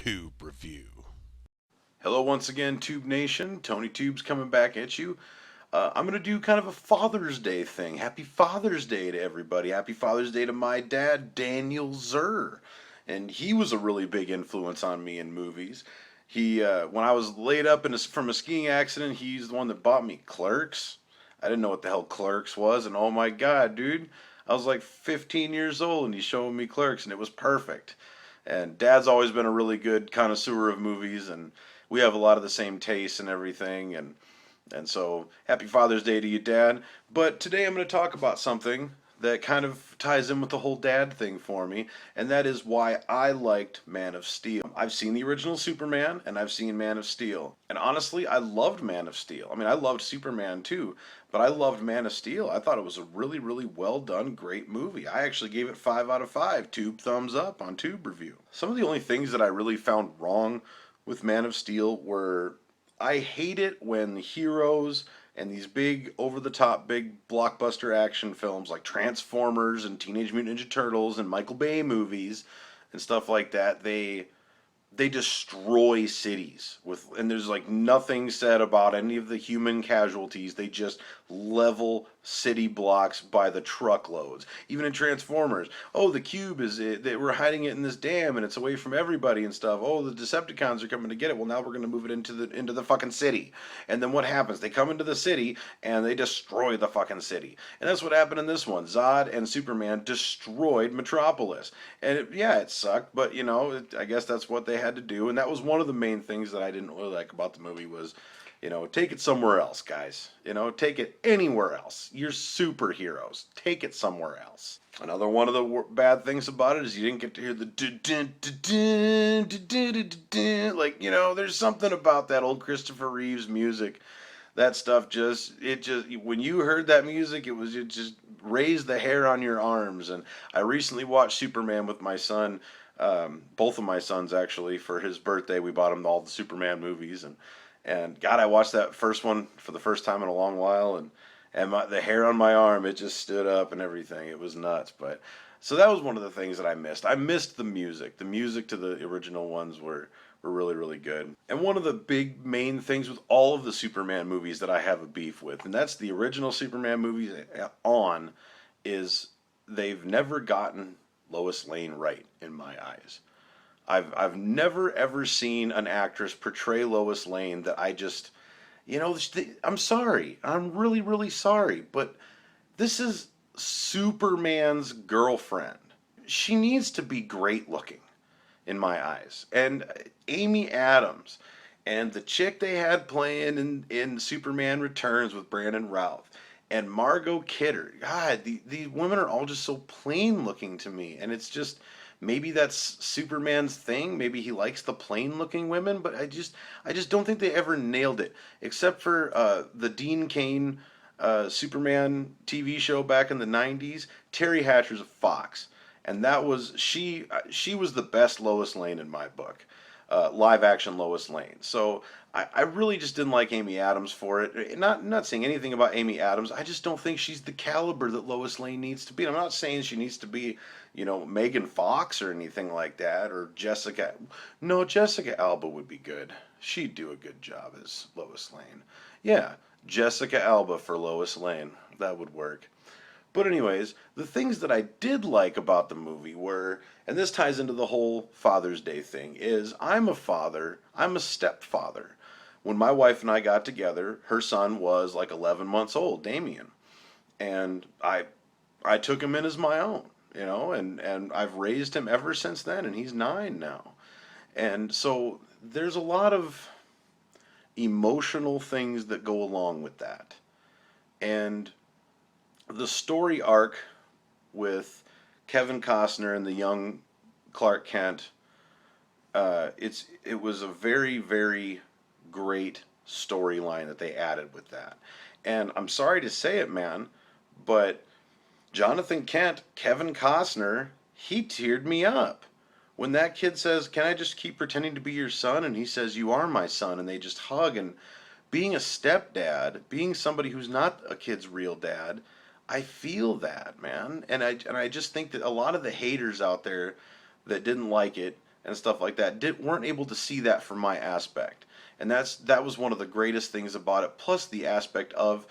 Tube Review. Hello once again, Tube Nation. Tony Tube's coming back at you. I'm going to do kind of a Father's Day thing. Happy Father's Day to everybody. Happy Father's Day to my dad, Daniel Zur. And he was a really big influence on me in movies. When I was laid up from a skiing accident, he's the one that bought me Clerks. I didn't know what the hell Clerks was, and oh my god, dude. I was like 15 years old and he's showing me Clerks, and it was perfect. And Dad's always been a really good connoisseur of movies, and we have a lot of the same tastes and everything. And so, happy Father's Day to you, Dad. But today I'm going to talk about something that kind of ties in with the whole dad thing for me, and that is why I liked Man of Steel. I've seen the original Superman, and I've seen Man of Steel. And honestly, I loved Man of Steel. I mean, I loved Superman too, but I loved Man of Steel. I thought it was a really, really well done, great movie. I actually gave it 5 out of 5, Tube thumbs up on Tube Review. Some of the only things that I really found wrong with Man of Steel were I hate it when heroes and these big, over the top, big blockbuster action films like Transformers and Teenage Mutant Ninja Turtles and Michael Bay movies and stuff like that, they destroy cities and there's like nothing said about any of the human casualties. They just level city blocks by the truckloads. Even in Transformers, oh, the cube they were hiding it in this dam and it's away from everybody and stuff. Oh, the Decepticons are coming to get it. Well, now we're going to move it into the fucking city. And then what happens? They come into the city and they destroy the fucking city. And that's what happened in this one. Zod and Superman destroyed Metropolis. And it sucked, but I guess that's what they had to do. And that was one of the main things that I didn't really like about the movie was, take it somewhere else, guys. Take it anywhere else. You're superheroes. Take it somewhere else. Another one of the bad things about it is you didn't get to hear the like, there's something about that old Christopher Reeves music. That stuff when you heard that music, it just raised the hair on your arms. And I recently watched Superman with my son, both of my sons actually, for his birthday. We bought him all the Superman movies, and God, I watched that first one for the first time in a long while, and the hair on my arm, it just stood up and everything. It was nuts. But so that was one of the things that I missed. I missed the music. The music to the original ones were really, really good. And one of the big main things with all of the Superman movies that I have a beef with, and that's the original Superman movies is they've never gotten Lois Lane right in my eyes. I've never ever seen an actress portray Lois Lane that I just, I'm sorry. I'm really, really sorry, but this is Superman's girlfriend. She needs to be great looking in my eyes. And Amy Adams and the chick they had playing in Superman Returns with Brandon Routh and Margot Kidder. God, these women are all just so plain looking to me. And it's just, maybe that's Superman's thing. Maybe he likes the plain looking women, but I just don't think they ever nailed it. Except for the Dean Cain Superman TV show back in the 90s. Terry Hatcher's a fox. And that was she was the best Lois Lane in my book, live action Lois Lane. So I really just didn't like Amy Adams for it. Not saying anything about Amy Adams. I just don't think she's the caliber that Lois Lane needs to be. And I'm not saying she needs to be, Megan Fox or anything like that, or Jessica. No, Jessica Alba would be good. She'd do a good job as Lois Lane. Yeah, Jessica Alba for Lois Lane. That would work. But anyways, the things that I did like about the movie were, and this ties into the whole Father's Day thing, is I'm a father, I'm a stepfather. When my wife and I got together, her son was like 11 months old, Damien. And I took him in as my own, and I've raised him ever since then, and he's 9 now. And so there's a lot of emotional things that go along with that. And the story arc with Kevin Costner and the young Clark Kent, it was a very, very great storyline that they added with that. And I'm sorry to say it, man, but Jonathan Kent, Kevin Costner, he teared me up. When that kid says, "Can I just keep pretending to be your son?" and he says, "You are my son," and they just hug, and being a stepdad, being somebody who's not a kid's real dad, I feel that, man. And I just think that a lot of the haters out there that didn't like it, and stuff like that weren't able to see that from my aspect. And that was one of the greatest things about it. Plus the aspect of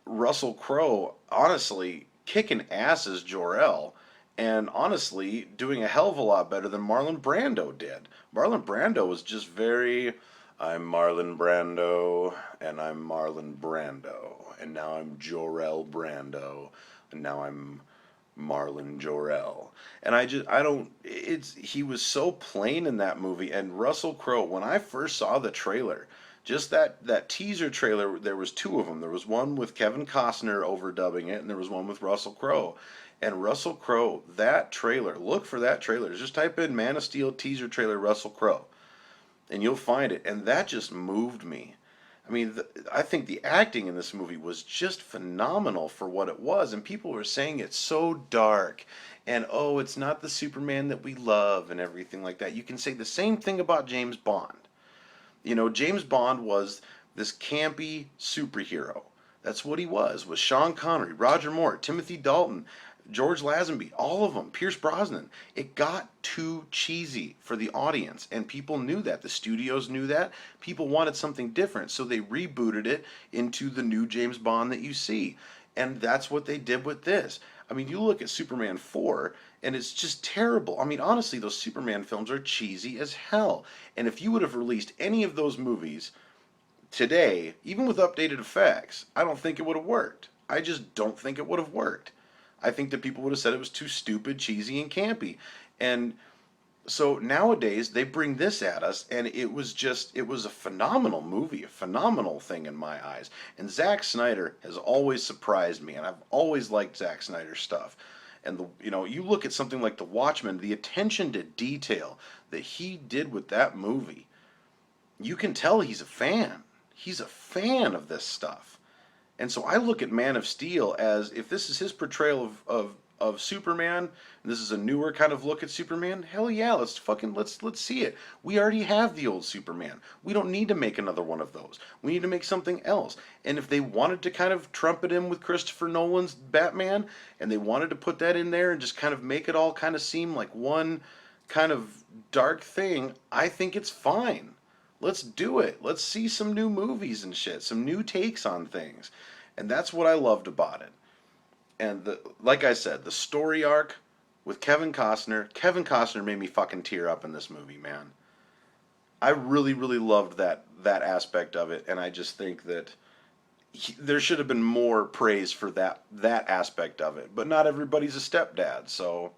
Russell Crowe, honestly, kicking ass as Jor-El, and honestly doing a hell of a lot better than Marlon Brando did. Marlon Brando was just very, I'm Marlon Brando, and I'm Marlon Brando, and now I'm Jor-El Brando, and now I'm Marlon Jor-El. And I don't, he was so plain in that movie. And Russell Crowe, when I first saw the trailer, just that teaser trailer, there was two of them. There was one with Kevin Costner overdubbing it, and there was one with Russell Crowe. And Russell Crowe, that trailer, look for that trailer. Just type in Man of Steel teaser trailer Russell Crowe, and you'll find it. And that just moved me. I mean, I think the acting in this movie was just phenomenal for what it was, and people were saying it's so dark, and oh, it's not the Superman that we love, and everything like that. You can say the same thing about James Bond. You know, James Bond was this campy superhero. That's what he was. With Sean Connery, Roger Moore, Timothy Dalton, George Lazenby, all of them, Pierce Brosnan. It got too cheesy for the audience, and people knew that. The studios knew that. People wanted something different, so they rebooted it into the new James Bond that you see. And that's what they did with this. I mean, you look at Superman 4, and it's just terrible. I mean, honestly, those Superman films are cheesy as hell. And if you would have released any of those movies today, even with updated effects, I don't think it would have worked. I just don't think it would have worked. I think that people would have said it was too stupid, cheesy, and campy. And so nowadays they bring this at us, and it was a phenomenal movie, a phenomenal thing in my eyes. And Zack Snyder has always surprised me, and I've always liked Zack Snyder's stuff. And you look at something like The Watchmen, the attention to detail that he did with that movie, you can tell he's a fan. He's a fan of this stuff. And so I look at Man of Steel as, if this is his portrayal of Superman, and this is a newer kind of look at Superman, hell yeah, let's see it. We already have the old Superman. We don't need to make another one of those. We need to make something else. And if they wanted to kind of trumpet him with Christopher Nolan's Batman, and they wanted to put that in there and just kind of make it all kind of seem like one kind of dark thing, I think it's fine. Let's do it. Let's see some new movies and shit, some new takes on things. And that's what I loved about it. And like I said, the story arc with Kevin Costner made me fucking tear up in this movie, man. I really, really loved that aspect of it, and I just think that there should have been more praise for that aspect of it. But not everybody's a stepdad, so,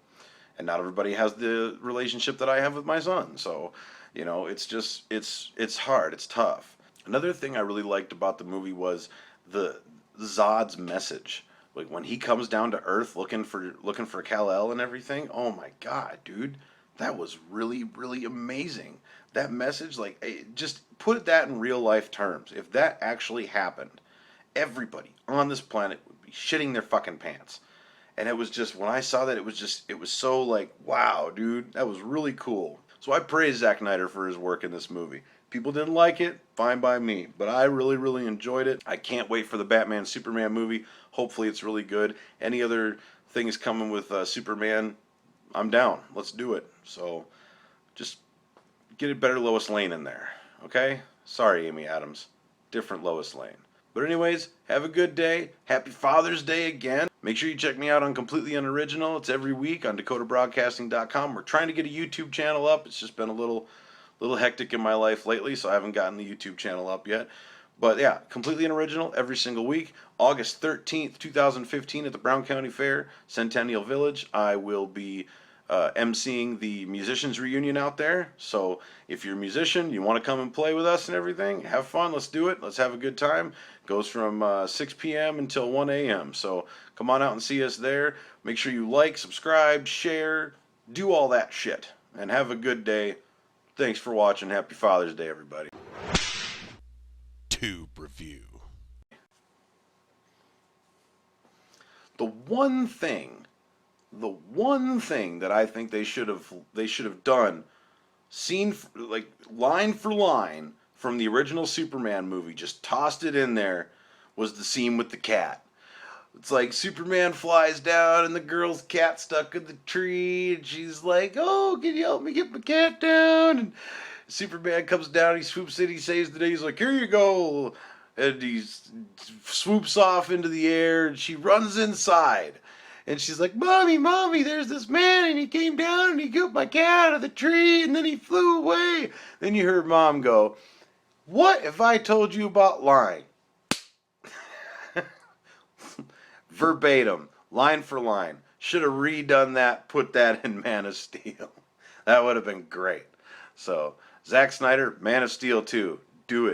and not everybody has the relationship that I have with my son, so, it's just, it's hard, it's tough. Another thing I really liked about the movie was the Zod's message. Like when he comes down to Earth looking for Kal-El and everything. Oh my God, dude, that was really, really amazing. That message, like, just put that in real life terms. If that actually happened, everybody on this planet would be shitting their fucking pants. And it was just, when I saw that, it was so like, wow, dude, that was really cool. So I praise Zack Snyder for his work in this movie. People didn't like it, fine by me, but I really, really enjoyed it. I can't wait for the Batman Superman movie. Hopefully it's really good. Any other things coming with Superman, I'm down. Let's do it. So just get a better Lois Lane in there, okay? Sorry, Amy Adams. Different Lois Lane. But anyways, have a good day. Happy Father's Day again. Make sure you check me out on Completely Unoriginal. It's every week on DakotaBroadcasting.com. We're trying to get a YouTube channel up. It's just been a little hectic in my life lately, so I haven't gotten the YouTube channel up yet. But yeah, Completely Unoriginal every single week. August 13th, 2015 at the Brown County Fair, Centennial Village. I will be emceeing the musicians reunion out there. So if you're a musician, you want to come and play with us and everything, have fun. Let's do it. Let's have a good time. Goes from 6 p.m. until 1 a.m. So come on out and see us there. Make sure you like, subscribe, share, do all that shit. And have a good day. Thanks for watching. Happy Father's Day, everybody. Tube review. The one thing that I think they should have done, like line for line from the original Superman movie, just tossed it in there, was the scene with the cat. It's like Superman flies down and the girl's cat stuck in the tree, and she's like, "Oh, can you help me get my cat down?" And Superman comes down, he swoops in, he saves the day. He's like, "Here you go," and he swoops off into the air, and she runs inside. And she's like, "Mommy, Mommy, there's this man, and he came down and he got my cat out of the tree, and then he flew away." Then you heard Mom go, "What if I told you about lying?" Verbatim, line for line. Should have redone that, put that in Man of Steel. That would have been great. So, Zack Snyder, Man of Steel 2. Do it.